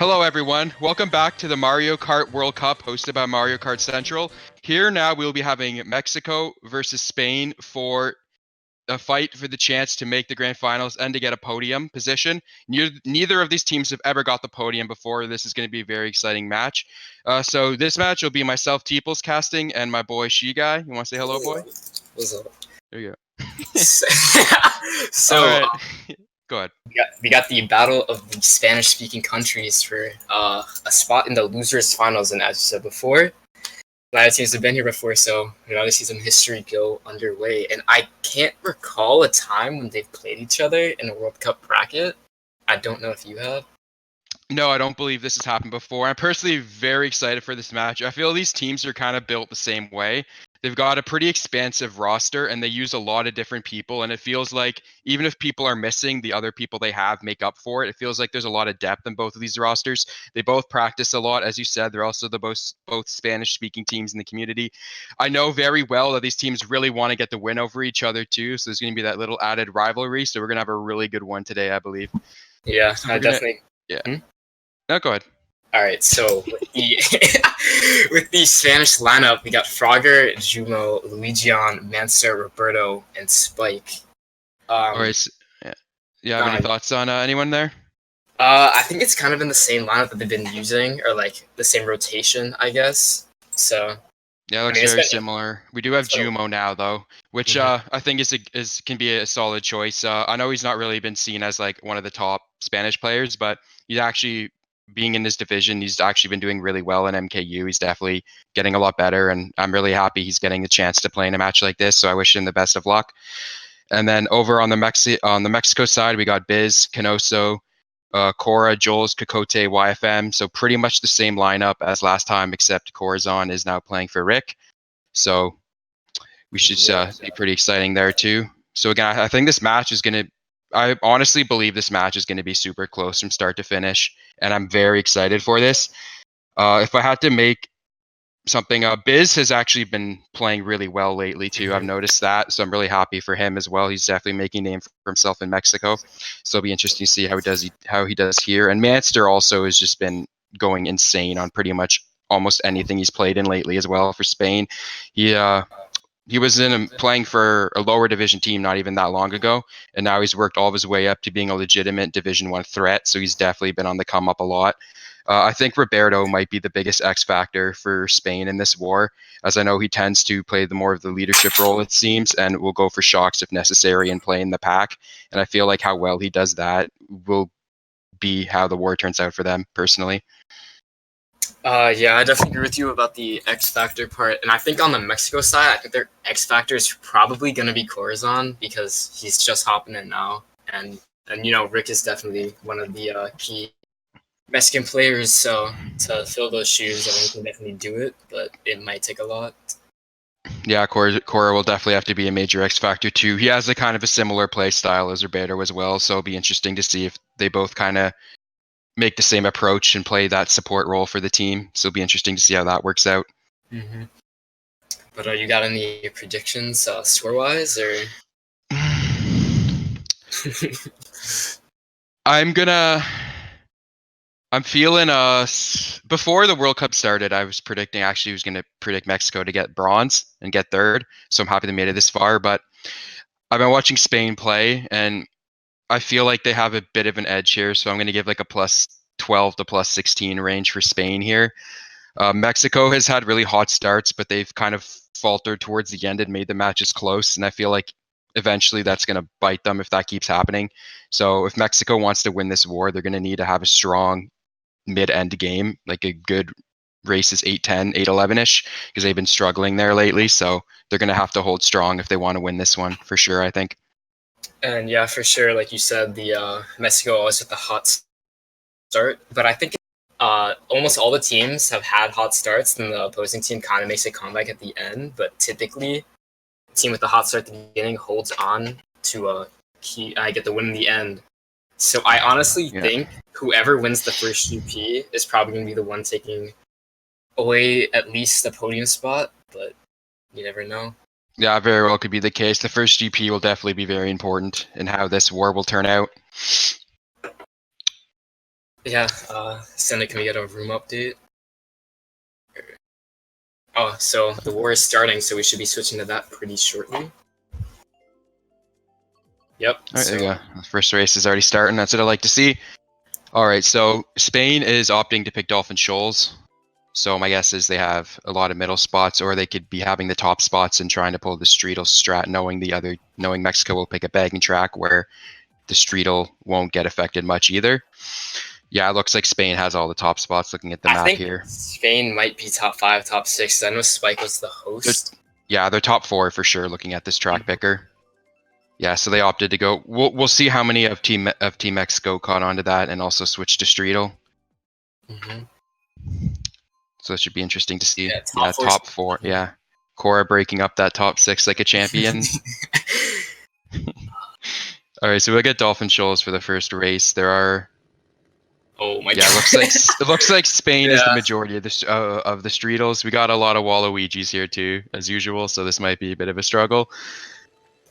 Hello everyone, welcome back to the Mario Kart World Cup hosted by Mario Kart Central. Here now we'll be having Mexico versus Spain for a fight for the chance to make the grand finals and to get a podium position. Neither of these teams have ever got the podium before. This is going to be a very exciting match. So this match will be myself, Teeples, casting, and my boy Shiiguy. You want to say hello, boy? What's up? There you go. So All right. Go ahead. we got the battle of the Spanish-speaking countries for a spot in the losers finals, and as you said before, neither teams have been here before, so we're about to see some history go underway. And I can't recall a time when they've played each other in a World Cup bracket. I don't know if you have. No, I don't believe this has happened before. I'm personally very excited for this match. I feel these teams are kind of built the same way. They've got a pretty expansive roster and they use a lot of different people. And it feels like even if people are missing, the other people they have make up for it. It feels like there's a lot of depth in both of these rosters. They both practice a lot. As you said, they're also the both Spanish speaking teams in the community. I know very well that these teams really want to get the win over each other too. So there's going to be that little added rivalry. So we're going to have a really good one today, I believe. Yeah, So I definitely. Yeah. Hmm? No, go ahead. All right, so with the with the Spanish lineup, we got Frogger, Jumo, Luigion, Manser, Roberto, and Spike. All right. So, yeah. You have any thoughts on anyone there? I think it's kind of in the same lineup that they've been using, or like the same rotation, I guess. So Yeah, it looks very similar. We do have Jumo now, though, which I think is can be a solid choice. I know he's not really been seen as like one of the top Spanish players, but he's actually being in this division. He's actually been doing really well in MKU. He's definitely getting a lot better, and I'm really happy he's getting the chance to play in a match like this. So I wish him the best of luck. And then over on the Mexico side, we got Biz, Canoso, Cora, Jules, Kokote, YFM. So pretty much the same lineup as last time, except Corazon is now playing for Rick. So we should be pretty exciting there too. So again, I think this match is going to. I honestly believe this match is going to be super close from start to finish, and I'm very excited for this. If I had to make something, Biz has actually been playing really well lately too. I've noticed that, so I'm really happy for him as well. He's definitely making a name for himself in Mexico, so it'll be interesting to see how he does here. And Manster also has just been going insane on pretty much almost anything he's played in lately as well for Spain. He was playing for a lower division team not even that long ago, and now he's worked all of his way up to being a legitimate Division 1 threat. So he's definitely been on the come up a lot. I think Roberto might be the biggest X factor for Spain in this war, as I know he tends to play the more of the leadership role, it seems, and will go for shocks if necessary and play in the pack. And I feel like how well he does that will be how the war turns out for them personally. Yeah, I definitely agree with you about the X Factor part. And I think on the Mexico side, I think their X Factor is probably going to be Corazon because he's just hopping in now. And Rick is definitely one of the key Mexican players. So to fill those shoes, I mean, he can definitely do it, but it might take a lot. Yeah, Cora will definitely have to be a major X factor too. He has a kind of a similar play style as Roberto as well, so it'll be interesting to see if they both kind of make the same approach and play that support role for the team. So it'll be interesting to see how that works out. Mm-hmm. But you got any predictions score-wise, or? I'm feeling before the World Cup started, I was predicting actually was gonna predict Mexico to get bronze and get third. So I'm happy they made it this far. But I've been watching Spain play and I feel like they have a bit of an edge here. So I'm gonna give like a plus 12 to plus 16 range for Spain here. Mexico has had really hot starts, but they've kind of faltered towards the end and made the matches close. And I feel like eventually that's going to bite them if that keeps happening. So if Mexico wants to win this war, they're going to need to have a strong mid-end game, like a good races 8-10, 8-11-ish, because they've been struggling there lately. So they're going to have to hold strong if they want to win this one for sure, I think. And yeah, for sure, like you said, the Mexico always with the hot start, but I think almost all the teams have had hot starts, and the opposing team kind of makes a comeback at the end. But typically, the team with the hot start at the beginning holds on to get the win in the end. So I honestly think whoever wins the first GP is probably going to be the one taking away at least the podium spot, but you never know. Yeah, very well could be the case. The first GP will definitely be very important in how this war will turn out. Yeah, Senna, can we get a room update? Oh, so the war is starting, so we should be switching to that pretty shortly. Yep. All right, there you go. The first race is already starting. That's what I like to see. All right, so Spain is opting to pick Dolphin Shoals. So my guess is they have a lot of middle spots, or they could be having the top spots and trying to pull the Streetle strat, knowing Mexico will pick a bagging track where the Streetle won't get affected much either. Yeah, it looks like Spain has all the top spots looking at the map here. Spain might be top 5, top 6. I know Spike was the host. They're top 4 for sure looking at this track picker. Yeah, so they opted to go. We'll see how many of Team Mexico caught onto that and also switched to Streetle. So it should be interesting to see. Yeah, top 4. Yeah. Cora breaking up that top 6 like a champion. All right, so we'll get Dolphin Shoals for the first race. There are. Oh my god. Yeah, it looks like Spain is the majority of the Streetles. We got a lot of Waluigis here too, as usual. So this might be a bit of a struggle.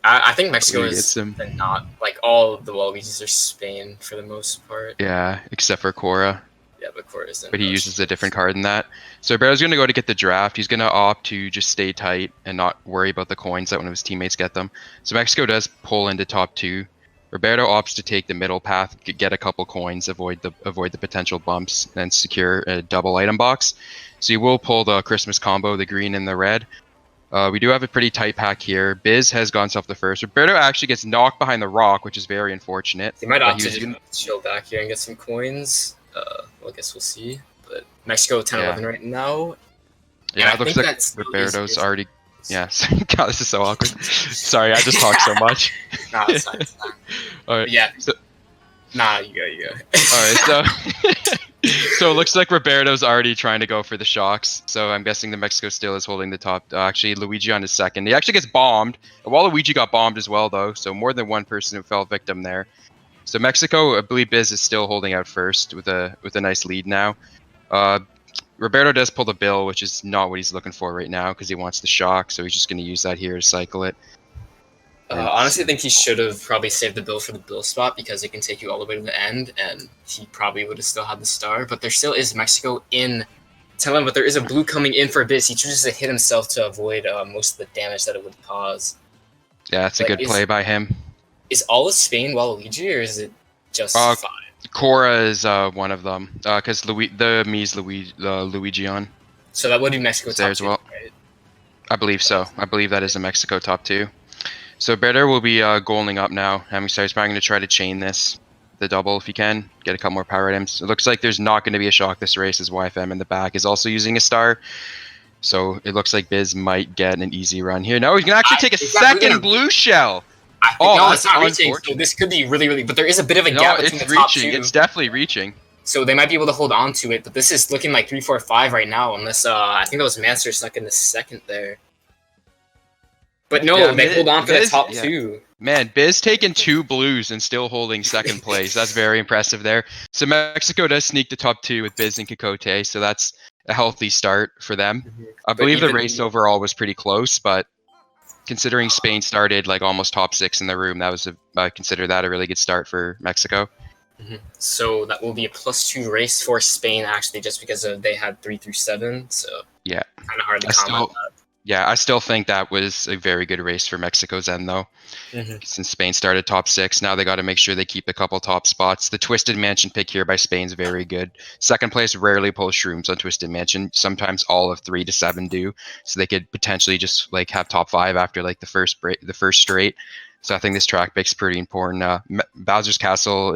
I think Mexico is not like all of the Waluigis are Spain for the most part. Yeah, except for Cora. Yeah, but Cora isn't. But he uses a different card than that. So Roberto's going to go to get the draft. He's going to opt to just stay tight and not worry about the coins that one of his teammates get them. So Mexico does pull into top 2. Roberto opts to take the middle path, get a couple coins, avoid the potential bumps, and secure a double item box. So you will pull the Christmas combo, the green and the red. We do have a pretty tight pack here. Biz has gone self the first. Roberto actually gets knocked behind the rock, which is very unfortunate. He might opt to just chill back here and get some coins. Well, I guess we'll see. But Mexico 10-11 right now. Yeah, it looks like Roberto's already. Yes. God, this is so awkward. Sorry, I just talked so much. Nah, it's fine. It's fine. All right. Yeah. So, you go. All right, so it looks like Roberto's already trying to go for the shocks. So I'm guessing the Mexico still is holding the top. Actually, Luigi on his second. He actually gets bombed. Waluigi got bombed as well, though. So more than one person who fell victim there. So Mexico, I believe Biz is still holding out first with a nice lead now. Roberto does pull the bill, which is not what he's looking for right now because he wants the shock. So he's just going to use that here to cycle it. Honestly, I think he should have probably saved the bill for the bill spot because it can take you all the way to the end, and he probably would have still had the star. But there still is Mexico in 10-11, but there is a blue coming in for a bit. He chooses to hit himself to avoid most of the damage that it would cause. Yeah, it's a good play by him. Is all of Spain Waluigi, or is it just 5? Cora is one of them, because the Mii's Luigi on. So that would be Mexico top 2, right? I believe so. I believe that is a Mexico top 2. So Better will be goaling up now. He's probably going to try to chain the double if he can, get a couple more power items. It looks like there's not going to be a shock this race as YFM in the back is also using a star. So it looks like Biz might get an easy run here. No, he's going to actually take a second blue shell. No, it's not reaching. So this could be really, really... But there is a bit of a gap between the top 2. It's definitely reaching. So they might be able to hold on to it, but this is looking like 3, 4, 5 right now, unless... I think that was Manster stuck in the second there. But no, they hold on for the top 2. Man, Biz taking 2 blues and still holding second place. That's very impressive there. So Mexico does sneak the top 2 with Biz and Kikote, so that's a healthy start for them. I believe the race overall was pretty close, but considering Spain started like almost top 6 in the room, I consider that a really good start for Mexico. So that will be a +2 race for Spain, actually, just because they had 3 through 7. So yeah, kind of hard to comment that. Yeah, I still think that was a very good race for Mexico's end, though. Since Spain started top 6, now they got to make sure they keep a couple top spots. The Twisted Mansion pick here by Spain's very good. Second place rarely pulls shrooms on Twisted Mansion. Sometimes all of 3 to 7 do, so they could potentially just like have top 5 after like the first straight. So I think this track pick's pretty important. Bowser's Castle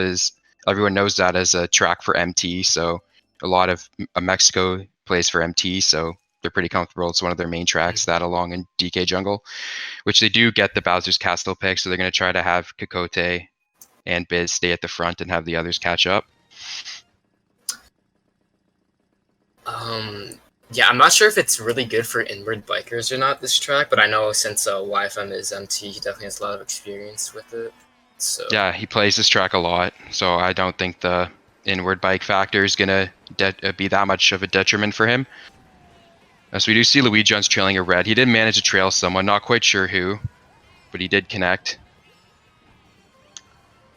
everyone knows that as a track for MT, so a lot of Mexico plays for MT, so they're pretty comfortable. It's one of their main tracks, that along in DK Jungle, which they do get the Bowser's Castle pick, so they're going to try to have Kikote and Biz stay at the front and have the others catch up. Yeah, I'm not sure if it's really good for inward bikers or not, this track, but I know since YFM is MT, he definitely has a lot of experience with it. So yeah, he plays this track a lot, so I don't think the inward bike factor is going to be that much of a detriment for him. So we do see Luigi Jones trailing a red. He did manage to trail someone, not quite sure who, but he did connect.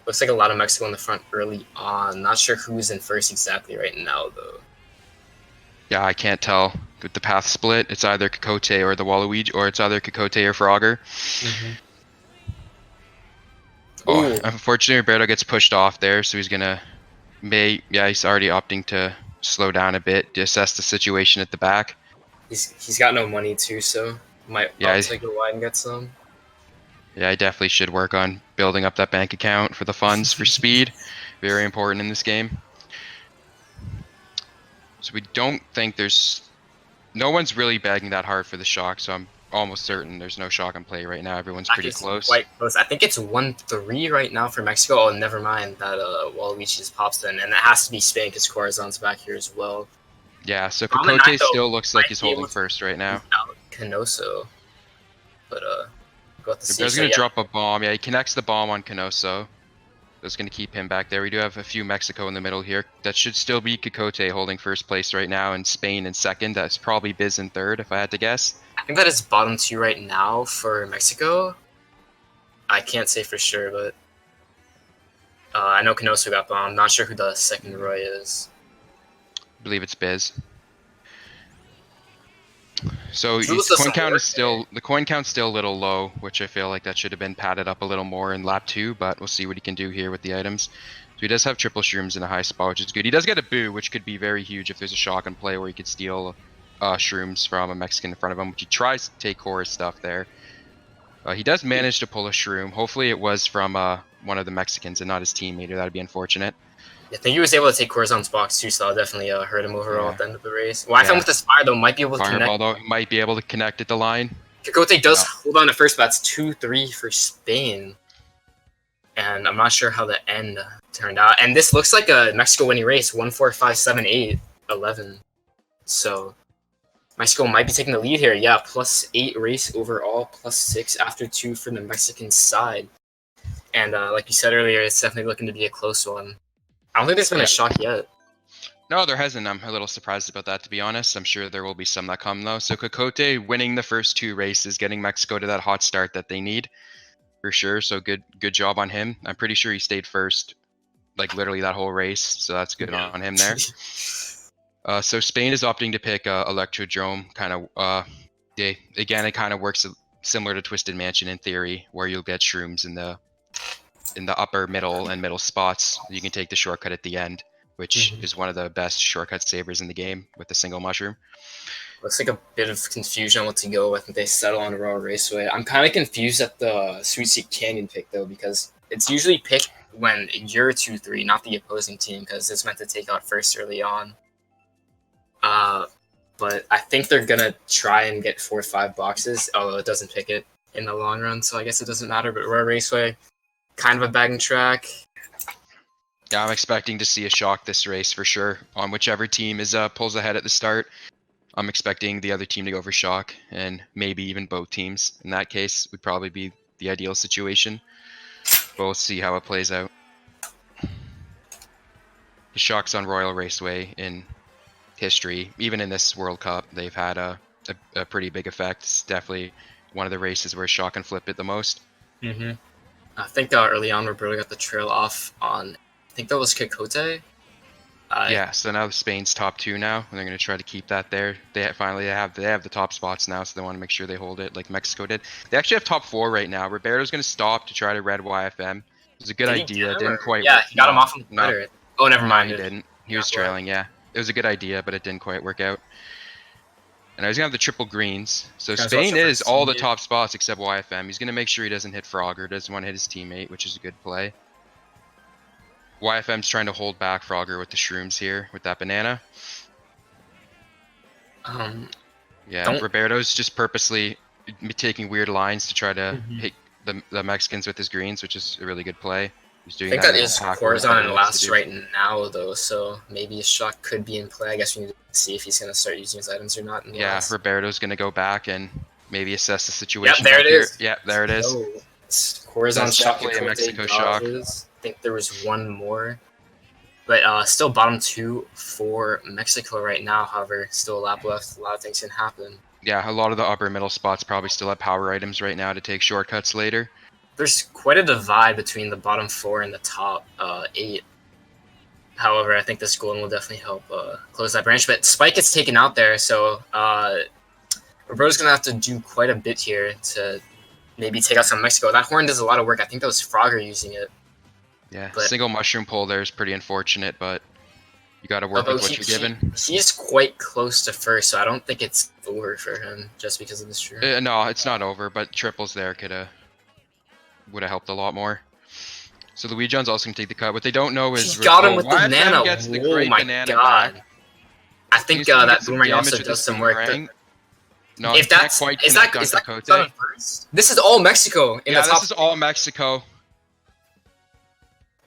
Looks like a lot of Mexico in the front early on. Not sure who's in first exactly right now, though. Yeah, I can't tell with the path split. It's either Kokote or the Waluigi, or it's either Kokote or Frogger. Oh, unfortunately, Roberto gets pushed off there, so he's gonna he's already opting to slow down a bit to assess the situation at the back. He's got no money too, so might opt to go wide and get some. Yeah, I definitely should work on building up that bank account for the funds for speed. Very important in this game. So we don't think no one's really begging that hard for the shock, so I'm almost certain there's no shock in play right now. Everyone's pretty close. Quite close. I think it's 1-3 right now for Mexico. Oh, never mind that Waluigi just pops in, and it has to be Spain because Corazon's back here as well. Yeah, so Kokote still looks like he's holding first right now. Canoso, but Roberto's gonna drop a bomb. Yeah, he connects the bomb on Canoso. That's going to keep him back there. We do have a few Mexico in the middle here. That should still be Kokote holding first place right now, and Spain in second. That's probably Biz in third, if I had to guess. I think that is bottom 2 right now for Mexico. I can't say for sure, but I know Canoso got bombed. Not sure who the second Roy is. I believe it's Biz. So the coin count's still a little low, which I feel like that should have been padded up a little more in lap 2, but we'll see what he can do here with the items. So he does have triple shrooms in a high spot, which is good. He does get a boo, which could be very huge if there's a shock in play where he could steal shrooms from a Mexican in front of him, which he tries to take Cora's stuff there. He does manage to pull a shroom. Hopefully it was from one of the Mexicans and not his teammate, or that'd be unfortunate. I think he was able to take Corazon's box too, so that definitely hurt him overall at the end of the race. Well, I found with this fire, though, might be able to connect. Though, might be able to connect at the line. Kokote does hold on to first, but that's 2-3 for Spain. And I'm not sure how the end turned out. And this looks like a Mexico winning race, 1-4, 5, 7, 8, 11. So Mexico might be taking the lead here. Yeah, +8 race overall, +6 after 2 for the Mexican side. And like you said earlier, it's definitely looking to be a close one. I don't think there's been a shock yet. No, there hasn't. I'm a little surprised about that, to be honest. I'm sure there will be some that come, though. So Kokote winning the first 2 races, getting Mexico to that hot start that they need, for sure. So good job on him. I'm pretty sure he stayed first, like literally that whole race. So that's good on him there. So Spain is opting to pick Electrodrome. Again, it kind of works similar to Twisted Mansion in theory, where you'll get shrooms in the upper, middle spots. You can take the shortcut at the end, which is one of the best shortcut savers in the game with the single mushroom. Looks like a bit of confusion on what to go with. I think they settle on Royal Raceway. I'm kind of confused at the Sweet Seat Canyon pick, though, because it's usually picked when you're 2-3, not the opposing team, because it's meant to take out first early on. But I think they're going to try and get 4 or 5 boxes, although it doesn't pick it in the long run, so I guess it doesn't matter. But Royal Raceway, kind of a bagging track. Yeah, I'm expecting to see a shock this race for sure on whichever team pulls ahead at the start. I'm expecting the other team to go for shock, and maybe even both teams. In that case, would probably be the ideal situation. But we'll see how it plays out. The shocks on Royal Raceway in history, even in this World Cup, they've had a pretty big effect. It's definitely one of the races where shock can flip it the most. I think early on, Roberto got the trail off on, I think that was Kokote. Yeah, so now Spain's top 2 now, and they're going to try to keep that there. They have the top spots now, so they want to make sure they hold it like Mexico did. They actually have top 4 right now. Roberto's going to stop to try to red YFM. It was a good idea. It didn't quite work. Yeah, he got him off on the letter. Oh, never mind. He didn't. He was trailing, yeah. It was a good idea, but it didn't quite work out. And I was going to have the triple greens. So Spain is all the top spots except YFM. He's going to make sure he doesn't hit Frogger. Doesn't want to hit his teammate, which is a good play. YFM's trying to hold back Frogger with the shrooms here, with that banana. Roberto's just purposely taking weird lines to try to hit the Mexicans with his greens, which is a really good play. He's doing I think that is Corazon and last right now, though, so maybe a shock could be in play. I guess we need to see if he's going to start using his items or not. Roberto's going to go back and maybe assess the situation. Yeah, there it is. Yeah, there it is. Corazon shock a Mexico shock. I think there was one more. But still bottom 2 for Mexico right now. However, still a lap left. A lot of things can happen. Yeah, a lot of the upper middle spots probably still have power items right now to take shortcuts later. there's quite a divide between the bottom 4 and the top 8. However, I think this golden will definitely help close that branch. But Spike gets taken out there, so Roberto's going to have to do quite a bit here to maybe take out some Mexico. That horn does a lot of work. I think that was Frogger using it. Yeah, but, single mushroom pull there is pretty unfortunate, but you got to work with what you're given. He's quite close to first, so I don't think it's over for him just because of this shroom. No, it's not over, but triples there would have helped a lot more. So Luigi's also gonna take the cut. What they don't know is he got him with the banana. Gets the oh great my banana god! back. I think that boomerang also does some work. No, if that's quite is that first? This is all Mexico in the top. This is all Mexico.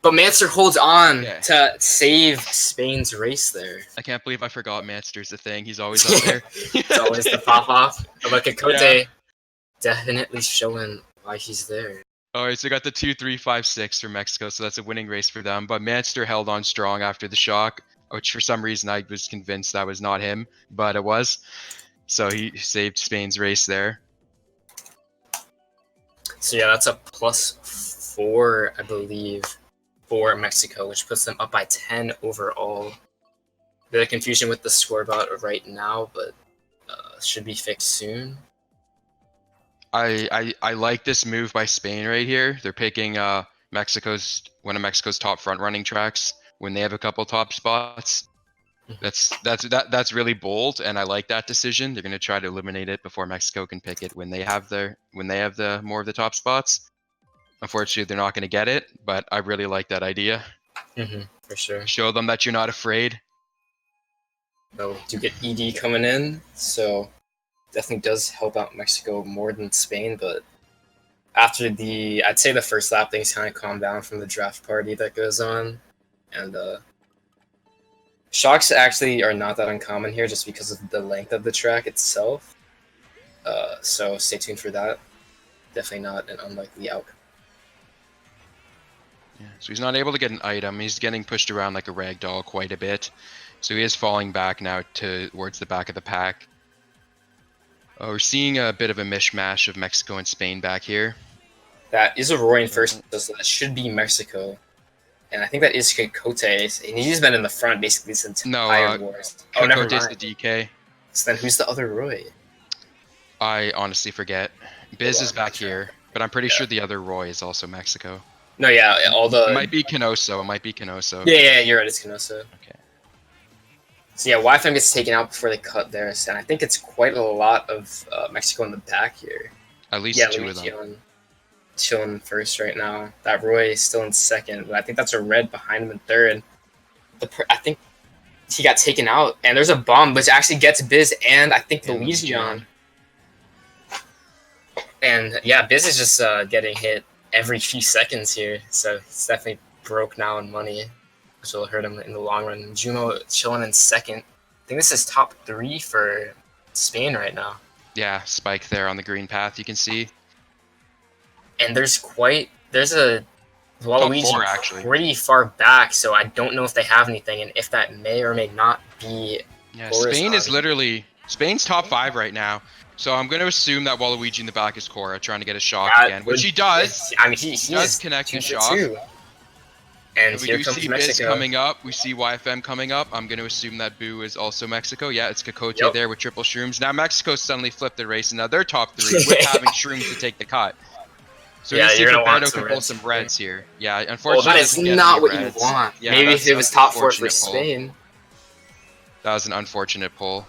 But Manster holds on to save Spain's race there. I can't believe I forgot Manster's a thing. He's always up there. It's always the pop-off. But Kakote definitely showing why he's there. Alright, so we got the 2, 3, 5, 6 for Mexico, so that's a winning race for them. But Manster held on strong after the shock, which for some reason I was convinced that was not him, but it was. So he saved Spain's race there. So yeah, that's a +4, I believe, for Mexico, which puts them up by 10 overall. Bit of confusion with the scoreboard right now, but should be fixed soon. I like this move by Spain right here. They're picking one of Mexico's top front running tracks when they have a couple top spots. That's really bold, and I like that decision. They're going to try to eliminate it before Mexico can pick it when they have the more of the top spots. Unfortunately, they're not going to get it, but I really like that idea. For sure. Show them that you're not afraid. So do get ED coming in, so definitely does help out Mexico more than Spain, but after I'd say the first lap, things kind of calm down from the draft party that goes on, and shocks actually are not that uncommon here just because of the length of the track itself. So stay tuned for that. Definitely not an unlikely outcome. Yeah, so he's not able to get an item. He's getting pushed around like a rag doll quite a bit. So he is falling back now towards the back of the pack. We're seeing a bit of a mishmash of Mexico and Spain back here. That is a Roy in first, so that should be Mexico. And I think that is Kakote. And he's been in the front basically since entire wars. Oh, never mind. Kakote's the DK. So then who's the other Roy? I honestly forget. Biz is back here, but I'm pretty sure the other Roy is also Mexico. No, yeah, it might be Canoso. Yeah, you're right, it's Canoso. Okay. So yeah, YFM gets taken out before they cut theirs, and I think it's quite a lot of Mexico in the back here. At least two of them. Chilling first right now. That Roy is still in second, but I think that's a red behind him in third. I think he got taken out, and there's a bomb which actually gets Biz and I think Luigi on. And yeah, Biz is just getting hit every few seconds here, so he's definitely broke now in money, which will hurt him in the long run. Juno chilling in second. I think this is top 3 for Spain right now. Yeah, Spike there on the green path, you can see. And there's a Waluigi pretty far back, so I don't know if they have anything, and if that may or may not be. Yeah, Spain is Spain's top 5 right now. So I'm going to assume that Waluigi in the back is Cora trying to get a shock again, which he does. I mean, he does connect a shock. And we do see Biz coming up. We see YFM coming up. I'm going to assume that Boo is also Mexico. Yeah, it's Kakote there with triple shrooms. Now Mexico suddenly flipped the race, and now they're top 3 with having shrooms to take the cut. So yeah, you're going to want to pull some reds here. Yeah, unfortunately, that is not what you want. Yeah, maybe if it was top 4 for Spain. That was an unfortunate pull.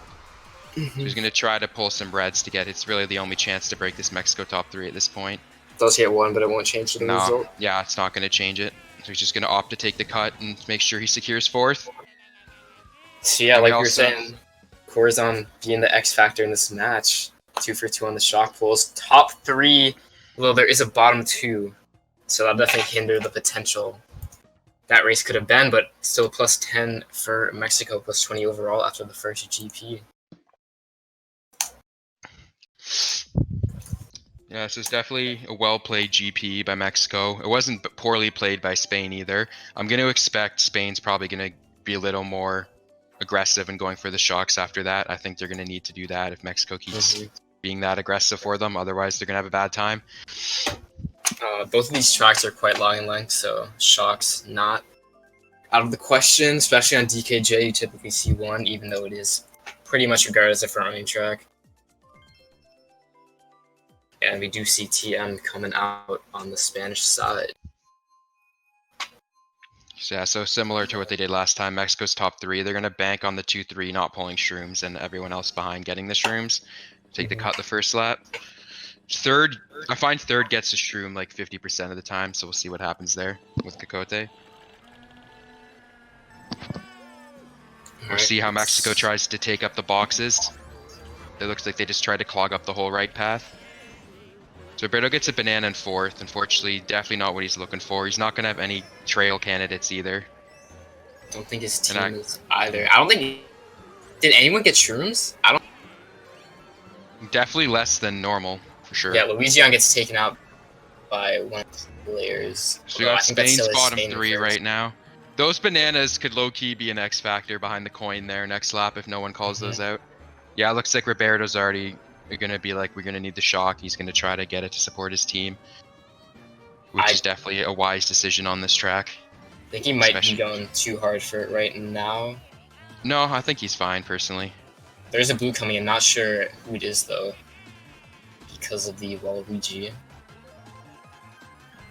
He's going to try to pull some reds to get it's really the only chance to break this Mexico top 3 at this point. Does hit 1, but it won't change the result. Yeah, it's not going to change it. So he's just going to opt to take the cut and make sure he secures 4th. So yeah, like you were saying, Corazon being the X factor in this match. 2 for 2 on the shock pulls. Top 3, well, there is a bottom 2. So that'll definitely hinder the potential that race could have been, but still plus 10 for Mexico, plus 20 overall after the first GP. Yeah, so it's definitely a well-played GP by Mexico. It wasn't poorly played by Spain either. I'm going to expect Spain's probably going to be a little more aggressive and going for the shocks after that. I think they're going to need to do that if Mexico keeps being that aggressive for them. Otherwise, they're going to have a bad time. Both of these tracks are quite long in length, so shock's not out of the question, especially on DKJ. You typically see one, even though it is pretty much regarded as a front-running track. And we do see TM coming out on the Spanish side. Yeah, so similar to what they did last time, Mexico's top 3. They're going to bank on the 2-3 not pulling shrooms and everyone else behind getting the shrooms. Take the cut the first lap. Third, I find third gets a shroom like 50% of the time, so we'll see what happens there with Kokote. We'll see how Mexico tries to take up the boxes. It looks like they just try to clog up the whole right path. So Roberto gets a banana in fourth. Unfortunately, definitely not what he's looking for. He's not going to have any trail candidates either. Don't think his team is either. I don't think... Did anyone get shrooms? I don't... Definitely less than normal, for sure. Yeah, Louisiana gets taken out by one of the players. So we got Spain's bottom 3 right now. Those bananas could low-key be an X factor behind the coin there next lap if no one calls those out. Yeah, it looks like Roberto's already going to be like, we're going to need the shock. He's going to try to get it to support his team, which is definitely a wise decision on this track. I think he might be going too hard for it right now. No, I think he's fine, personally. There's a blue coming in. Not sure who it is, though, because of the Waluigi.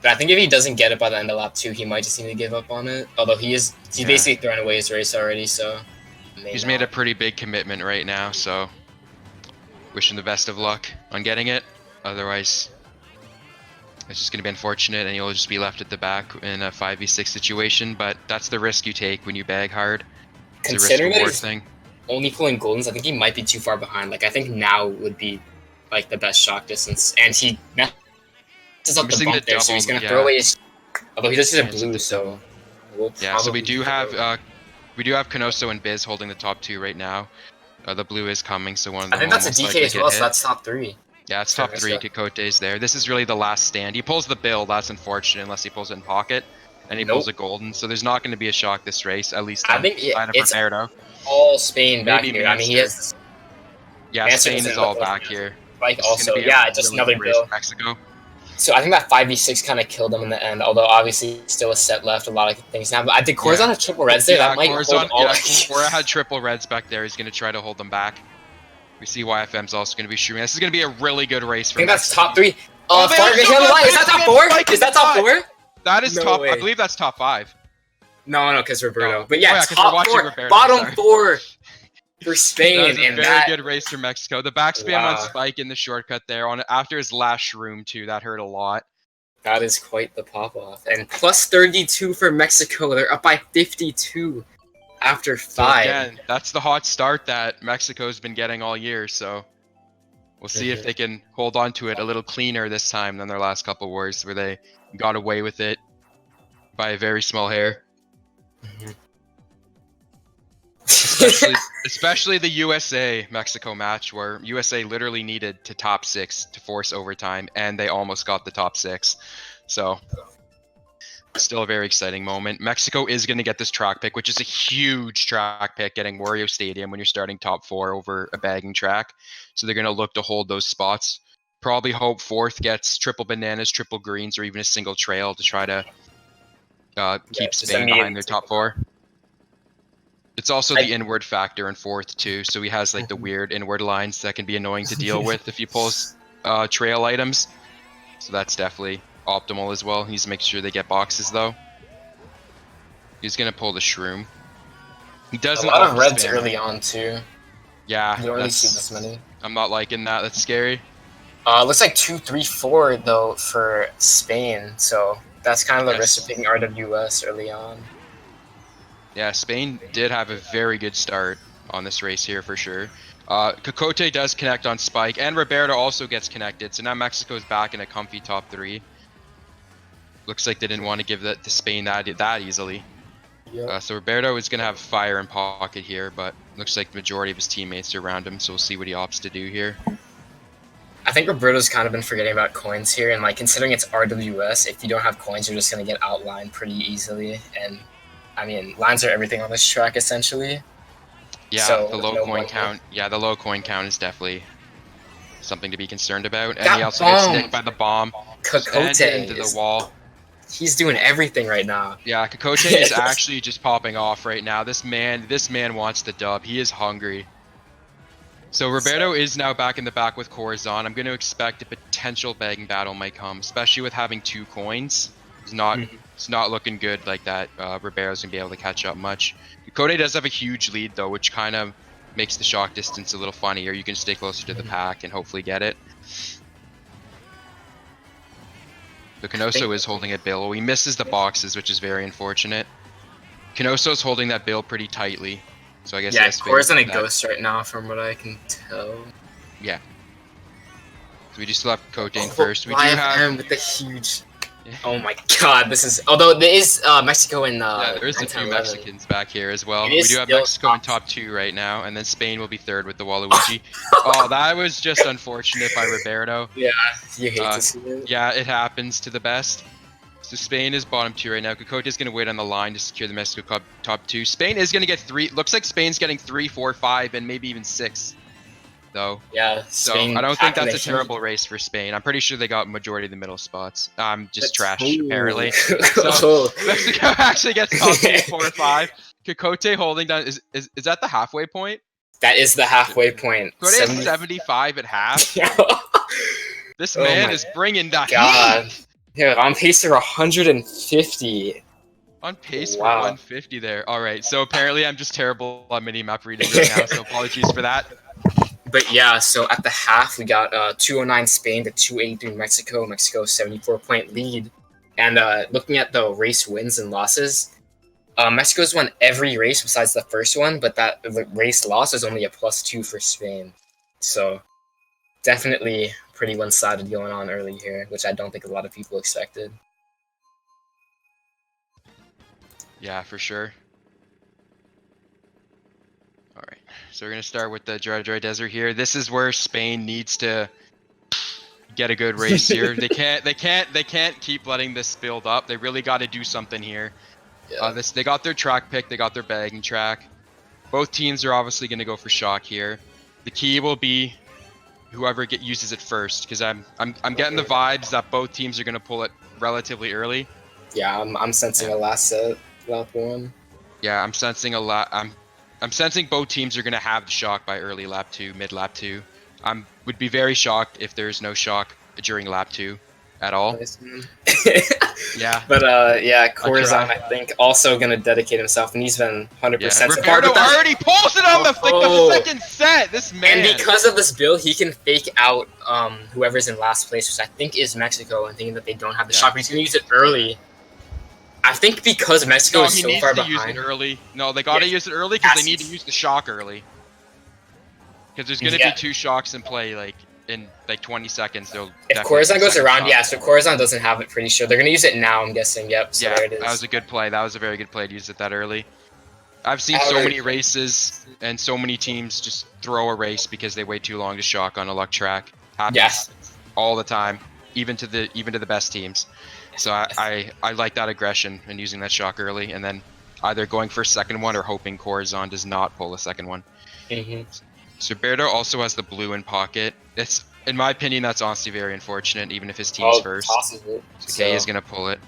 But I think if he doesn't get it by the end of lap 2, he might just need to give up on it. Although he's basically thrown away his race already, so... He's made a pretty big commitment right now, so... Wish him the best of luck on getting it. Otherwise, it's just going to be unfortunate, and you'll just be left at the back in a 5v6 situation. But that's the risk you take when you bag hard. It's Considering a risk-reward that thing. Only pulling Goldens, I think he might be too far behind. Like, I think now would be like the best shock distance, and he messes up the bump there, so he's going to throw away his... Although he does have a blue, so... So we do have Canoso and Biz holding the top 2 right now. The blue is coming, so one of them. I think that's a DK as well, so that's top 3. Yeah, it's top 3. Kokote's there. This is really the last stand. He pulls the bill. That's unfortunate, unless he pulls it in pocket, and he pulls a golden. So there's not going to be a shock this race, at least. I think it's all Spain back here. I mean, he has. Yeah, Spain is all back here. Like also, yeah, just another bill. Mexico. So I think that 5v6 kind of killed him in the end, although obviously still a set left, a lot of things now. But I think Corazon had triple reds there. That might hold all. Cora had triple reds back there. He's going to try to hold them back. We see YFM's also going to be shooting. This is going to be a really good race for I think that's top 3. Is that top 4? Is that top 4? That is top. I believe that's top 5. No, because Roberto. But yeah, top 4. Bottom 4 for Spain. That was a very good race for Mexico. The backspam on Spike in the shortcut there after his last shroom too. That hurt a lot. That is quite the pop-off. And plus 32 for Mexico. They're up by 52 after 5. So again, that's the hot start that Mexico's been getting all year. So we'll see if they can hold on to it a little cleaner this time than their last couple wars where they got away with it by a very small hair. Especially the USA-Mexico match where USA literally needed to top 6 to force overtime, and they almost got the top 6. So, still a very exciting moment. Mexico is going to get this track pick, which is a huge track pick, getting Wario Stadium when you're starting top 4 over a bagging track. So they're going to look to hold those spots. Probably hope 4th gets triple bananas, triple greens, or even a single trail to try to keep Spain behind their top 4. It's also the inward factor in 4th too, so he has like the weird inward lines that can be annoying to deal with if he pulls trail items. So that's definitely optimal as well. He needs to make sure they get boxes though. He's gonna pull the shroom. He does a lot of reds early on too. Yeah, you don't really see this many. I'm not liking that. That's scary. Looks like 2, 3, 4 though for Spain, so that's kind of the risk of picking RWS early on. Yeah, Spain did have a very good start on this race here for sure. Kokote does connect on Spike, and Roberto also gets connected, so now Mexico's back in a comfy top 3. Looks like they didn't want to give that to Spain that easily. Yep. So Roberto is going to have fire in pocket here, but looks like the majority of his teammates are around him, so we'll see what he opts to do here. I think Roberto's kind of been forgetting about coins here, and like considering it's RWS, if you don't have coins, you're just going to get outlined pretty easily, and I mean, lines are everything on this track, essentially. Yeah, so, the low coin count. Yeah, the low coin count is definitely something to be concerned about. And he also gets nicked by the bomb. Kokote into the wall. He's doing everything right now. Yeah, Kokote is actually just popping off right now. This man wants the dub. He is hungry. So Roberto is now back in the back with Corazon. I'm going to expect a potential bagging battle might come, especially with having 2 coins. It's not looking good like that. Roberto's going to be able to catch up much. Kokote does have a huge lead though, which kind of makes the shock distance a little funnier. You can stay closer to the pack and hopefully get it. So Canoso is holding a bill. He misses the boxes, which is very unfortunate. Canoso's holding that bill pretty tightly. So I guess Corazon a ghost right now from what I can tell. Yeah. So we just left Kokote first. We do have with the huge. Oh my god, this is. Although there is Mexico and yeah, there is a few Mexicans back here as well. We do have Mexico in top 2 right now, and then Spain will be 3rd with the Waluigi. Oh, that was just unfortunate by Roberto. Yeah, you hate to see it. Yeah, it happens to the best. So Spain is bottom 2 right now. Kokote is going to wait on the line to secure the Mexico Cup top 2. Spain is going to get 3. Looks like Spain's getting 3, 4, 5, and maybe even 6. Though. Yeah, Spain, so I don't think that's a terrible race for Spain. I'm pretty sure they got majority of the middle spots. Just trash apparently. So Mexico actually gets top 2, 4, 5. Kokote holding down is that the halfway point? That is the halfway point. Kokote is 75 at half. This man is bringing the heat. Yeah, on pace for 150. On pace for 150 there. All right. So apparently I'm just terrible on mini-map reading right now. So apologies for that. But yeah, so at the half, we got 209 Spain to 283 Mexico. Mexico 74-point lead. And looking at the race wins and losses, Mexico's won every race besides the first one, but that race loss is only a +2 for Spain. So definitely pretty one-sided going on early here, which I don't think a lot of people expected. Yeah, for sure. All right, so we're gonna start with the Dry Desert here. This is where Spain needs to get a good race here. They can't keep letting this build up. They really got to do something here. Yeah. They got their track pick. They got their bagging track. Both teams are obviously gonna go for shock here. The key will be whoever uses it first, because I'm getting the vibes that both teams are gonna pull it relatively early. Yeah, I'm sensing a last set lap 1. Yeah, I'm sensing a lot. I'm sensing both teams are going to have the shock by early lap 2, mid lap 2. Would be very shocked if there's no shock during lap 2 at all. Yeah. But yeah, Corazon, I think, also going to dedicate himself, and he's been 100%. Yeah. Roberto already pulls it on the second set. This man. And because of this build, he can fake out whoever's in last place, which I think is Mexico, and thinking that they don't have the shock. But he's going to use it early. I think because Mexico is so far behind. Use it early. No, they gotta use it early because they need to use the shock early. Because there's gonna be 2 shocks in play, in 20 seconds. If Corazon goes around, so Corazon doesn't have it. Pretty sure they're gonna use it now. I'm guessing. Yep. So there it is. That was a good play. That was a very good play to use it that early. I've seen so many races and so many teams just throw a race because they wait too long to shock on a luck track. Happens all the time, even to the best teams. So I like that aggression and using that shock early, and then either going for a second one or hoping Corazon does not pull a second one. So Roberto also has the blue in pocket. It's, in my opinion, that's honestly very unfortunate, even if his team's first. K is going to pull it.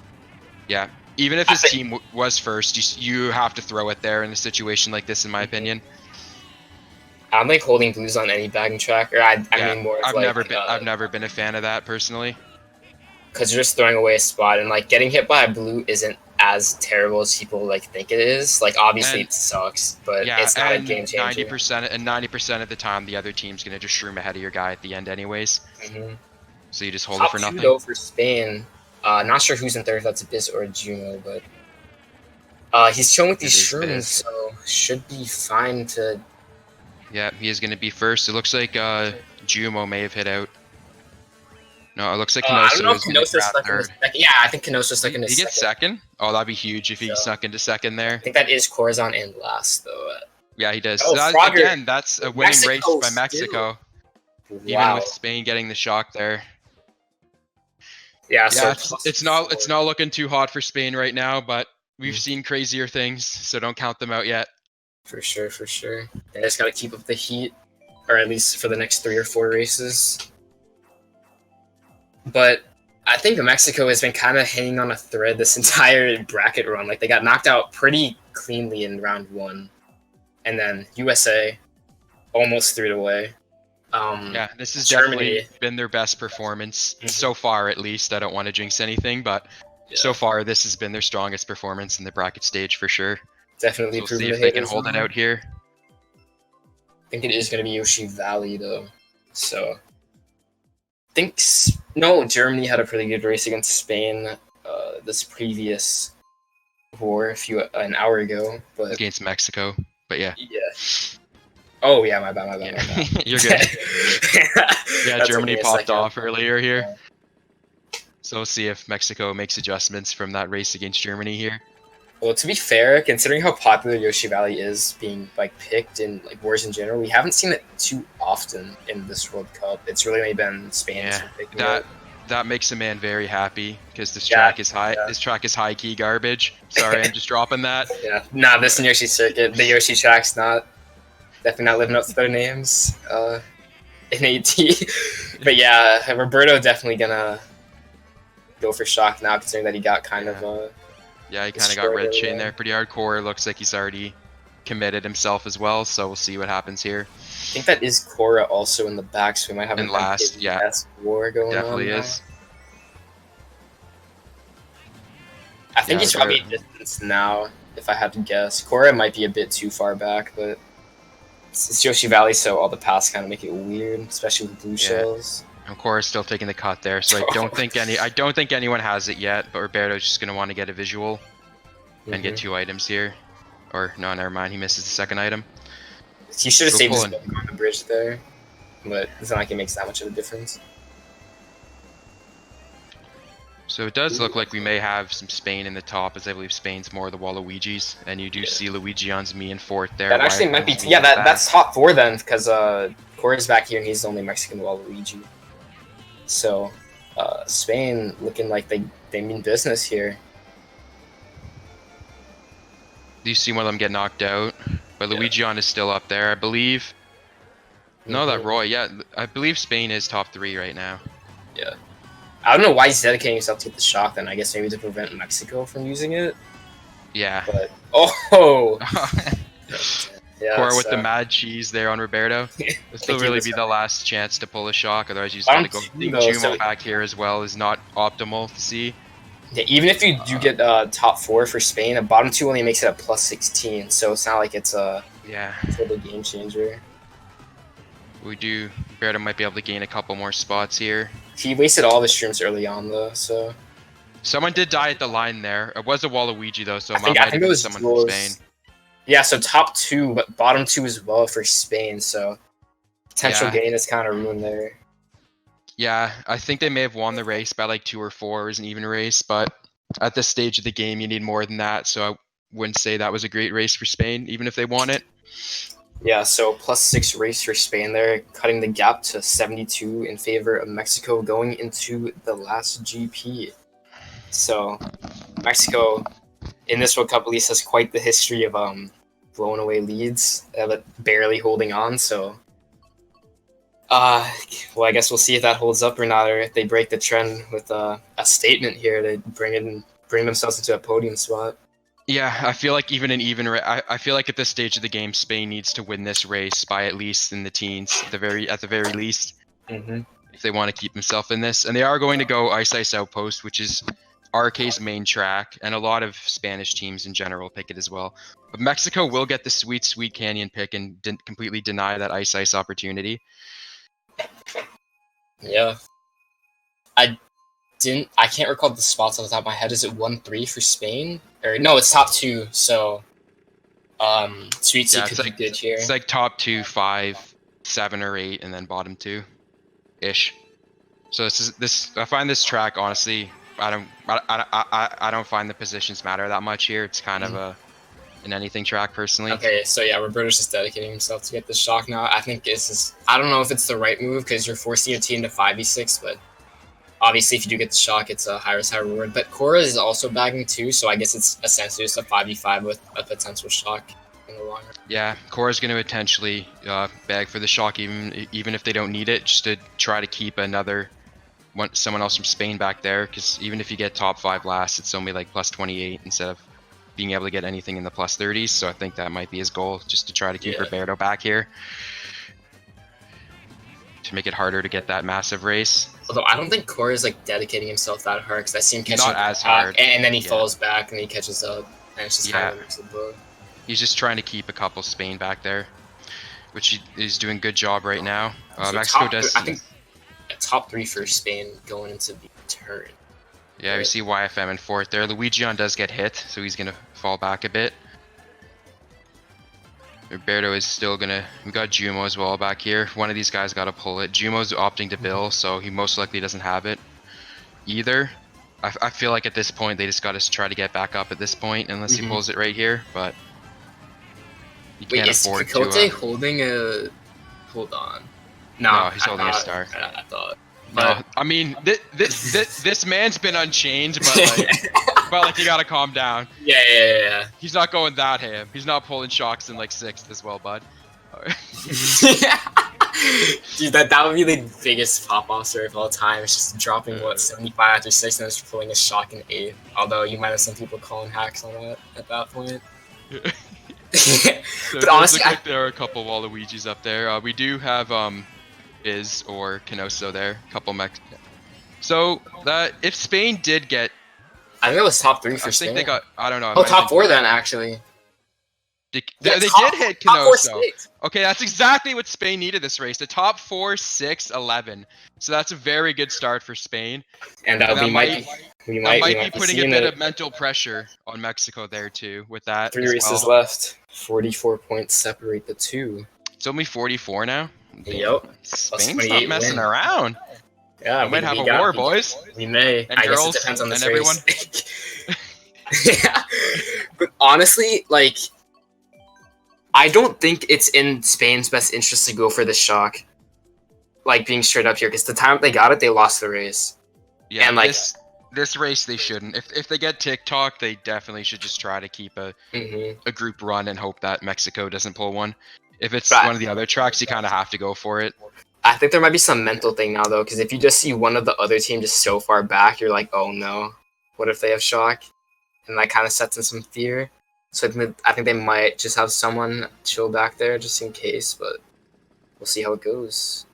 Yeah, even if his team was first, you have to throw it there in a situation like this, in my opinion. I'm holding blues on any bagging track, or I mean more. I've never been a fan of that personally. Because you're just throwing away a spot, and getting hit by a blue isn't as terrible as people think it is. Obviously it sucks, but it's not a game changer. 90% of the time, the other team's gonna just shroom ahead of your guy at the end, anyways. So you just hold it for nothing. Top 2 though for Spain. Not sure who's in 3rd. If that's a Biz or a Juno, but he's chilling with these shrooms, so should be fine to. Yeah, he is gonna be first. It looks like Jumo may have hit out. No, it looks like Canoso is stuck in the second. Yeah, I think Canoso's stuck in the second. He gets second? Oh, that'd be huge if he snuck into second there. I think that is Corazon in last, though. Yeah, he does. Again, that's a winning race by Mexico. Even with Spain getting the shock there. Yeah, it's not looking too hot for Spain right now, but we've seen crazier things, so don't count them out yet. For sure. They just gotta keep up the heat, or at least for the next 3 or 4 races. But I think Mexico has been kind of hanging on a thread this entire bracket run. Like, they got knocked out pretty cleanly in round 1. And then USA almost threw it away. Yeah, this has Germany, definitely been their best performance so far, at least. I don't want to jinx anything, but so far this has been their strongest performance in the bracket stage for sure. Definitely so we'll see if they can hold it out here. I think it is going to be Yoshi Valley, though. So, I think no, Germany had a pretty good race against Spain this previous war an hour ago, but against Mexico. But yeah. Yeah. Oh yeah, my bad. You're good. Yeah, Germany popped off earlier here. Yeah. So we'll see if Mexico makes adjustments from that race against Germany here. Well, to be fair, considering how popular Yoshi Valley is being like picked in like wars in general, we haven't seen it too often in this World Cup. It's really only been Spain. Yeah, that makes a man very happy because this track is high. Yeah. This track is high key garbage. Sorry, I'm just dropping that. Yeah, nah, this in Yoshi circuit, the Yoshi track's definitely not living up to their names in AT. But yeah, Roberto definitely gonna go for shock now, considering that he got kind of yeah, he kind of got red chain there pretty hardcore. Looks like he's already committed himself as well, so we'll see what happens here. I think that is Cora also in the back, so we might have an last war going definitely on. Definitely is. I think he's probably a distance now, if I had to guess. Cora might be a bit too far back, but it's Yoshi Valley, so all the paths kind of make it weird, especially with blue shells. And Cora's still taking the cut there, so I don't think anyone has it yet, but Roberto's just gonna want to get a visual and get 2 items here. Or no, never mind, he misses the second item. He should have saved his on the bridge there, but it's not like it makes that much of a difference. So it does look like we may have some Spain in the top, as I believe Spain's more the Waluigis, and you do see Luigi on me in 4th there. That actually might be, that's top 4 then, because Cora's back here and he's the only Mexican Waluigi. So, Spain looking like they mean business here. Do you see one of them get knocked out? But Luigi is still up there, I believe. No, that Roy, I believe Spain is top 3 right now. Yeah. I don't know why he's dedicating himself to get the shock then. I guess maybe to prevent Mexico from using it. Yeah. But, oh! Yeah, Cora with the mad cheese there on Roberto. This will really be the last chance to pull a shock, otherwise you just got to go. Jumo back here as well is not optimal to see. Yeah, even if you do get top 4 for Spain, a bottom 2 only makes it a plus 16, so it's not like it's a total game changer. Roberto might be able to gain a couple more spots here. He wasted all of his shrooms early on though, so. Someone did die at the line there. It was a Waluigi though, so it might have been someone from Spain. Yeah, so top 2, but bottom 2 as well for Spain, so potential gain is kind of ruined there. Yeah, I think they may have won the race by like 2 or 4. It was an even race, but at this stage of the game, you need more than that, so I wouldn't say that was a great race for Spain, even if they won it. Yeah, so plus 6 race for Spain there, cutting the gap to 72 in favor of Mexico going into the last GP. So Mexico, in this World Cup at least, has quite the history of blowing away leads, but barely holding on. So, well, I guess we'll see if that holds up or not, or if they break the trend with a statement here to bring themselves into a podium spot. Yeah, I feel like I feel like at this stage of the game, Spain needs to win this race by at least in the teens, at the very least, if they want to keep themselves in this. And they are going to go Ice Outpost, which is RK's main track, and a lot of Spanish teams in general pick it as well. But Mexico will get the sweet Canyon pick and completely deny that Ice opportunity. Yeah. I can't recall the spots on the top of my head. Is it 1-3 for Spain? Or no, it's top 2. So, Sweet could be good here. It's like top 2, 5, 7 or 8, and then bottom 2, ish. So I find this track honestly, I don't find the positions matter that much here. It's kind of an anything track personally. Okay, so yeah, Roberto's just dedicating himself to get the shock now. I think I don't know if it's the right move because you're forcing your team to 5v6, but obviously, if you do get the shock, it's a high risk, high reward. But Cora is also bagging too, so I guess it's essentially just a 5v5 with a potential shock in the long run. Yeah, Cora's going to potentially bag for the shock, even if they don't need it, just to try to keep another someone else from Spain back there, because even if you get top 5 last, it's only like plus 28 instead of being able to get anything in the plus 30s. So I think that might be his goal, just to try to keep Roberto back here, to make it harder to get that massive race. Although I don't think Core is like dedicating himself that hard, because I see him catching not as hard, and then he falls back and he catches up, and it's just kind of He's just trying to keep a couple Spain back there, which he's doing a good job right now. So Mexico does. I think a top 3 for Spain going into the turn. Yeah, we see YFM in 4th there. Luigion does get hit, so he's gonna fall back a bit. Roberto is still gonna. We got Jumo as well back here. One of these guys got to pull it. Jumo's opting to bill, so he most likely doesn't have it either. I feel like at this point they just got to try to get back up at this point, unless he pulls it right here. But you can't afford to. Wait, is Kokote holding a? Hold on. No, he's holding a star. I thought. No, I mean this man's been unchained, but like you gotta calm down. Yeah. He's not going that ham. He's not pulling shocks in like 6th as well, bud. Dude, that would be the biggest pop-off story of all time. It's just dropping 75 after 6 and then just pulling a shock in 8th. Although you might have some people calling hacks on that at that point. But honestly, there are a couple Waluigis up there. We do have Biz or Canoso there, couple So that if Spain did get, I think it was top 3 for Spain. I think they got. I don't know. Oh, top 4 then actually. They did hit Canoso. Okay, that's exactly what Spain needed this race. The top 4, 6, 11. So that's a very good start for Spain. And we might be putting a bit of mental pressure on Mexico there too with that. 3 races left. 44 points separate the 2. It's only 44 now. Yep. Spain's not messing around. Yeah, we might have a war, boys. We may. And girls, guess it depends on this everyone. Yeah. But honestly, like, I don't think it's in Spain's best interest to go for the shock. Like, being straight up here, because the time they got it, they lost the race. Yeah, and like this race they shouldn't. If they get TikTok, they definitely should just try to keep a group run and hope that Mexico doesn't pull one. If it's one of the other tracks, you kind of have to go for it. I think there might be some mental thing now, though, because if you just see one of the other team just so far back, you're like, oh no, what if they have shock? And that kind of sets in some fear. So I think they might just have someone chill back there just in case, but we'll see how it goes.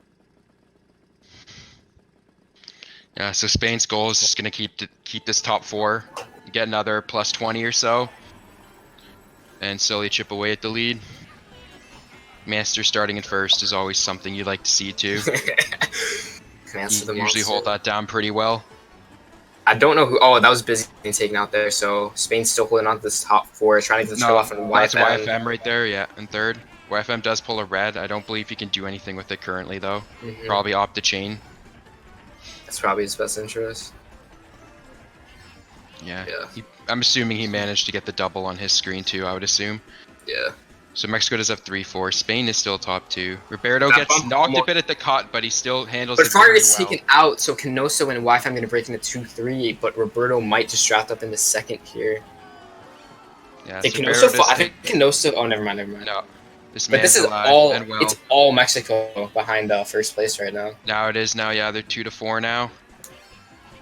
Yeah, so Spain's goal is just going to keep this top 4, get another plus 20 or so, and slowly chip away at the lead. Master starting in 1st is always something you like to see too. Usually hold that down pretty well. I don't know who. Oh, that was busy being taken out there. So Spain's still holding on to this top 4, trying to get the trail off on YFM. That's YFM right there, yeah, in 3rd. YFM does pull a red. I don't believe he can do anything with it currently though. Probably opt the chain. That's probably his best interest. Yeah. I'm assuming he managed to get the double on his screen too, I would assume. Yeah. So Mexico does have 3-4. Spain is still top 2. Roberto gets knocked a bit at the cut, but he still handles it very well. But Farr is taken out, so Canoso and YFM going to break into 2-3, but Roberto might just draft up into 2nd here. Yeah, I think Canoso... Oh, never mind. No. But this is all... It's all Mexico behind 1st place right now. Now it is now, yeah. They're 2-4 now.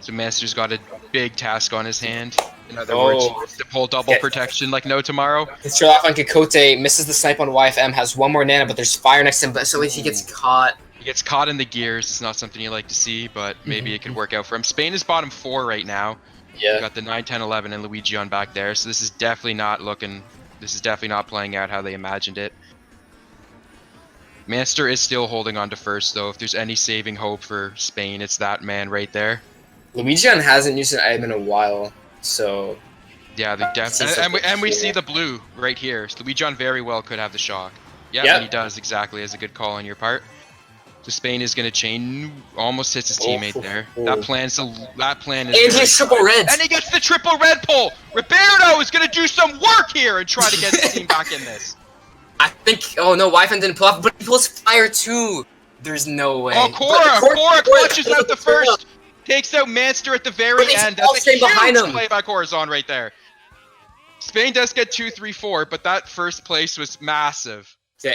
So Master's got a big task on his hand. In other words, to pull double protection like no tomorrow. Let's throw off on Kokote, misses the snipe on YFM, has 1 more nana, but there's fire next to him, but so at least he gets caught. He gets caught in the gears. It's not something you like to see, but maybe it could work out for him. Spain is bottom 4 right now. Yeah. You got the 9, 10, 11, and Luigi on back there, so this is definitely not playing out how they imagined it. Master is still holding on to 1st, though. If there's any saving hope for Spain, it's that man right there. Luigion hasn't used an item in a while, so... Yeah, they definitely... And we see the blue right here. So Luigion very well could have the shock. Yeah, he does, exactly. As a good call on your part. So Spain is going to chain... Almost hits his teammate there. That plan is... And he gets triple reds! And he gets the triple red pull! Roberto is going to do some work here and try to get his team back in this. I think... Oh no, YFM didn't pull off, but he pulls fire too! There's no way. Oh, Cora clutches out the 1st! Takes out Manster at the very end. That's a huge play by Corazon right there. Spain does get 2-3-4, but that 1st place was massive. Yeah.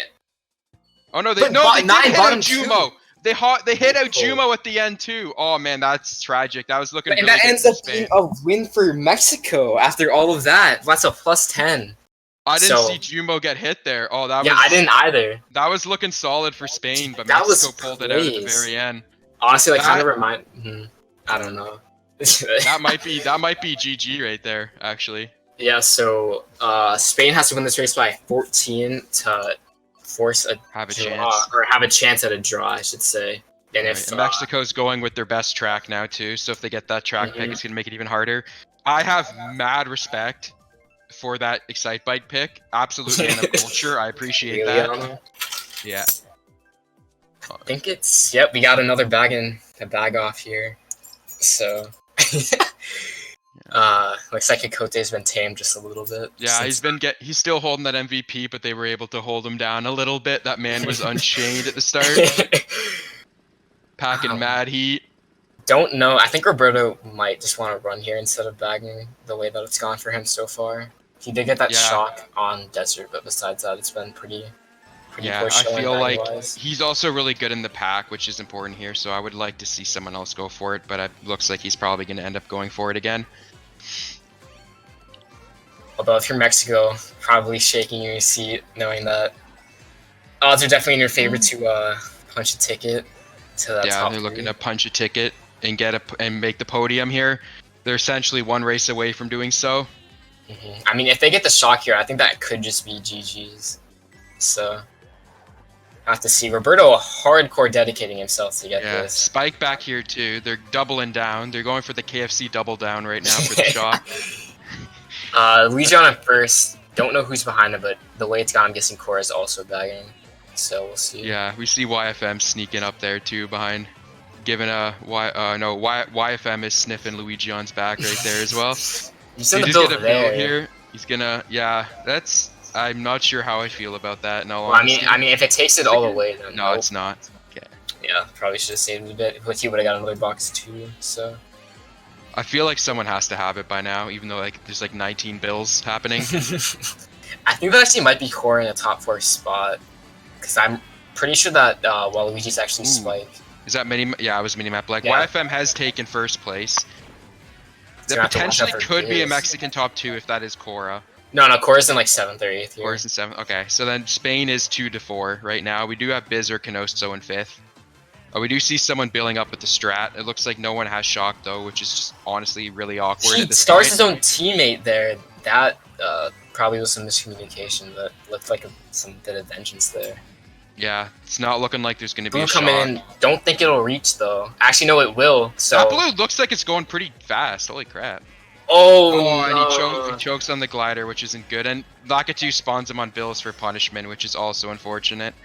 Oh no, they did hit on Jumo. They hit out Jumo at the end too. Oh man, that's tragic. That was looking And really that good ends for up Spain. being a win for Mexico after all of that. That's a +10. I didn't see Jumo get hit there. Oh, I didn't either. That was looking solid for Spain, but That Mexico was pulled it out at the crazy. very end. Honestly, like, kind of remind. I don't know. that might be GG right there, actually. Yeah. So Spain has to win this race by 14 to force a draw, or have a chance at a draw, I should say. And and Mexico's going with their best track now too, so if they get that track pick, it's gonna make it even harder. I have mad respect for that Excite Bike pick. Absolute man of culture. I appreciate that. Yeah. I think it's we got another bag off here. So looks like Kote's been tamed just a little bit. Yeah, he's still holding that MVP, but they were able to hold him down a little bit. That man was unchained at the start. Packing mad heat. Don't know. I think Roberto might just want to run here instead of bagging the way that it's gone for him so far. He did get that shock on Desert, but besides that, it's been pretty yeah, I feel like he's also really good in the pack, which is important here, so I would like to see someone else go for it, but it looks like he's probably going to end up going for it again. Although if you're Mexico, probably shaking your seat knowing that odds are definitely in your favor to punch a ticket to that top they're looking to punch a ticket and and make the podium here. They're essentially one race away from doing so. I mean, if they get the shock here, I think that could just be GG's. So I have to see. Roberto hardcore dedicating himself to get this. Spike back here too. They're doubling down. They're going for the KFC double down right now for the shock. Luigi on first. Don't know who's behind him, but the way it's gone, I'm guessing Cora is also bagging. So we'll see. Yeah, we see YFM sneaking up there too behind. Giving YFM is sniffing Luigi on's back right there as well. He's gonna build there. Here. He's gonna, I'm not sure how I feel about that. No, I mean, if it takes it all away, then no, it's not. Okay. Yeah, probably should have saved it a bit. But he would have got another box too. So I feel like someone has to have it by now, even though there's 19 bills happening. I think that actually might be Core in the top 4 spot, because I'm pretty sure that Waluigi's actually Spike. Is that mini? Yeah, it was minimap. YFM has taken first place. That potentially could be a Mexican top 2 if that is Cora. No, Cora's in 7th or 8th here. Cora's in 7th. Okay, so then Spain is 2 to 4 right now. We do have Biz or Canosto in 5th. We do see someone billing up with the strat. It looks like no one has shock though, which is just honestly really awkward. He stars his own teammate there. That probably was some miscommunication, but looked like some bit of vengeance there. Yeah, it's not looking like there's going to be a shock. In. Don't think it'll reach though. Actually, no, it will. So that blue looks like it's going pretty fast. Holy crap! And he chokes on the glider, which isn't good. And Lakitu spawns him on bills for punishment, which is also unfortunate.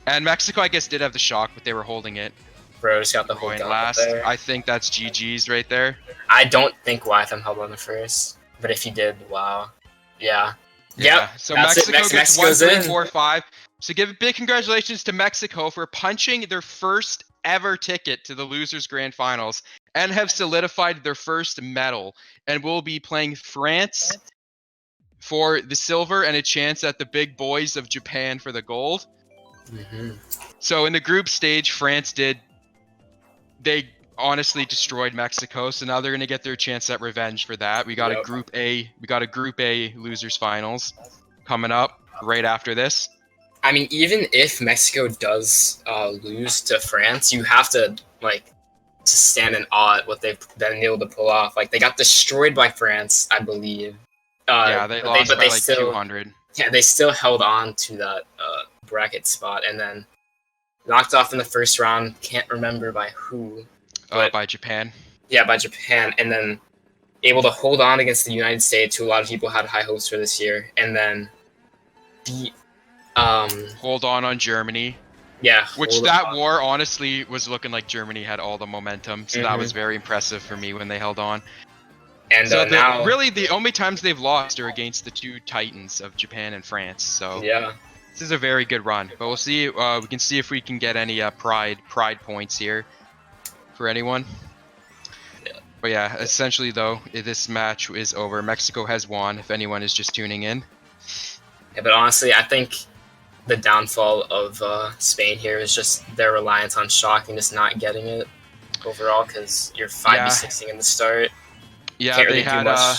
And Mexico, I guess, did have the shock, but they were holding it. Bro, just got the whole last. There. I think that's GG's right there. I don't think YFM held on the first, but if he did, wow. Yeah. Yep. So Mexico gets 1, 3, 4, 5. So give big congratulations to Mexico for punching their first ever ticket to the Losers Grand Finals and have solidified their first medal, and will be playing France for the silver and a chance at the big boys of Japan for the gold. So in the group stage, France they honestly destroyed Mexico, so now they're going to get their chance at revenge for that. We got a Group A Losers Finals coming up right after this. I mean, even if Mexico does lose to France, you have to to stand in awe at what they've been able to pull off. They got destroyed by France, I believe. They lost by 200. Yeah, they still held on to that bracket spot, and then knocked off in the first round. Can't remember by who. But, by Japan. Yeah, by Japan, and then able to hold on against the United States, who a lot of people had high hopes for this year, and then beat. Hold on Germany. Yeah. Which that war honestly was looking like Germany had all the momentum, so that was very impressive for me when they held on. And so now, really the only times they've lost are against the 2 titans of Japan and France. So yeah, this is a very good run. But we'll see. We can see if we can get any pride points here for anyone. Yeah. But yeah, essentially though, this match is over. Mexico has won. If anyone is just tuning in. Yeah, but honestly, I think the downfall of Spain here is just their reliance on shock and just not getting it overall because you're 5v6ing in the start. Yeah, Can't they really do had much.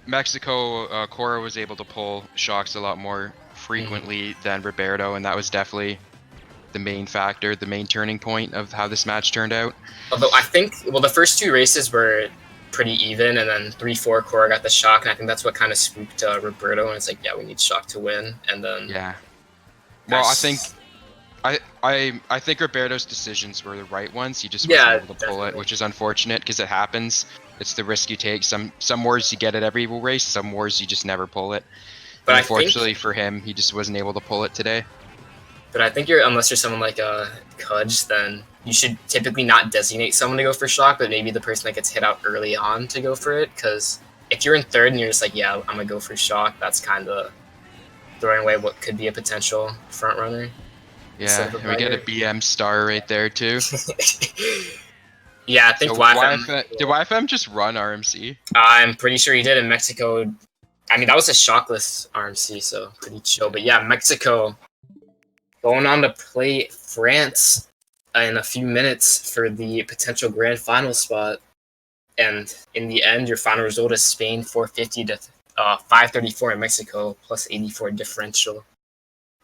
Mexico. Cora was able to pull shocks a lot more frequently than Roberto, and that was definitely the main factor, the main turning point of how this match turned out. Although I think, well, the first two races were pretty even, and then 3-4 Cora got the shock, and I think that's what kind of spooked Roberto, and it's like, yeah, we need shock to win, and then yeah. Well, I think Roberto's decisions were the right ones. He just wasn't able to pull it, which is unfortunate because it happens. It's the risk you take. Some wars you get at every race, some wars you just never pull it. But unfortunately for him, he just wasn't able to pull it today. But I think unless you're someone like Kudge, then you should typically not designate someone to go for shock, but maybe the person that gets hit out early on to go for it. Because if you're in third and you're just like, yeah, I'm gonna go for shock, that's kind of throwing away what could be a potential front runner. Yeah, and we get a BM star right there too. Yeah, I think so did YFM just run RMC? I'm pretty sure he did in Mexico. I mean, that was a shockless RMC, so pretty chill. But yeah, Mexico going on to play France in a few minutes for the potential grand final spot. And in the end, your final result is Spain 450 to 534 in Mexico, plus 84 differential.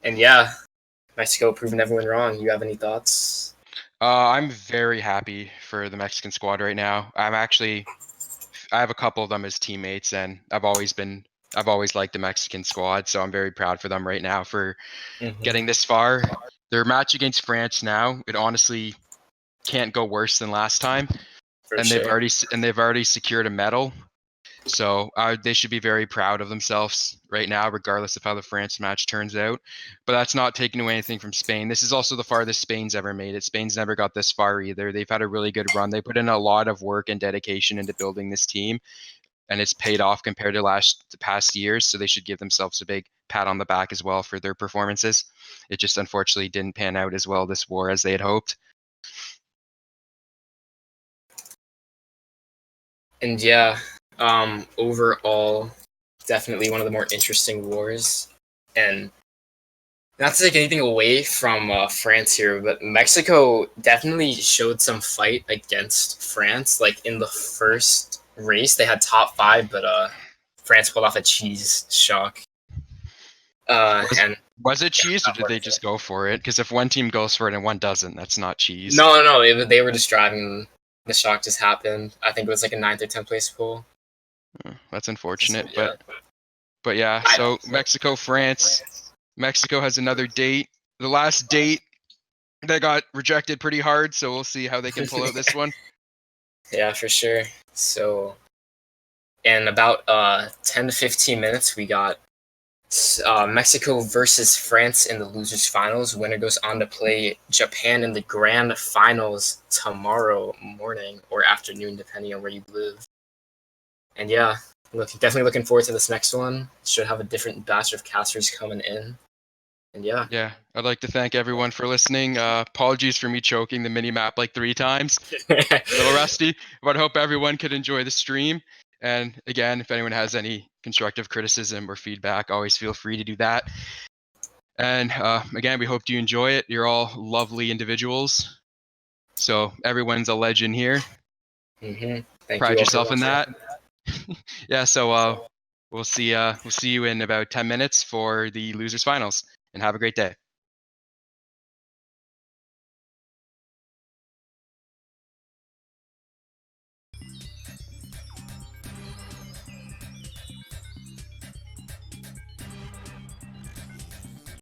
And yeah, Mexico proving everyone wrong. You have any thoughts? I'm very happy for the Mexican squad right now. I have a couple of them as teammates, and I've always liked the Mexican squad, so I'm very proud for them right now for getting this far. Their match against France now, it honestly can't go worse than last time, they've already secured a medal. So they should be very proud of themselves right now, regardless of how the France match turns out. But that's not taking away anything from Spain. This is also the farthest Spain's ever made it. Spain's never got this far either. They've had a really good run. They put in a lot of work and dedication into building this team, and it's paid off compared to the past years. So they should give themselves a big pat on the back as well for their performances. It just unfortunately didn't pan out as well this war as they had hoped. And yeah, overall, definitely one of the more interesting wars. And not to take anything away from France here, but Mexico definitely showed some fight against France. Like in the first race, they had top 5, but France pulled off a cheese shock. Was it cheese, or did they just go for it? Because if one team goes for it and one doesn't, that's not cheese. No, they were just driving. The shock just happened. I think it was like a 9th or 10th place pull. That's unfortunate, but yeah. So Mexico, France. Mexico has another date. The last date that got rejected pretty hard, so we'll see how they can pull out this one. Yeah, for sure. So, in about 10 to 15 minutes, we got Mexico versus France in the losers finals. Winner goes on to play Japan in the grand finals tomorrow morning or afternoon, depending on where you live. And yeah, definitely looking forward to this next one. Should have a different batch of casters coming in. And yeah, I'd like to thank everyone for listening. Apologies for me choking the mini map like 3 times. A little rusty, but I hope everyone could enjoy the stream. And again, if anyone has any constructive criticism or feedback, always feel free to do that. And again, we hope you enjoy it. You're all lovely individuals. So everyone's a legend here. Pride yourself in that. Yeah, so we'll see you in about 10 minutes for the losers finals, and have a great day.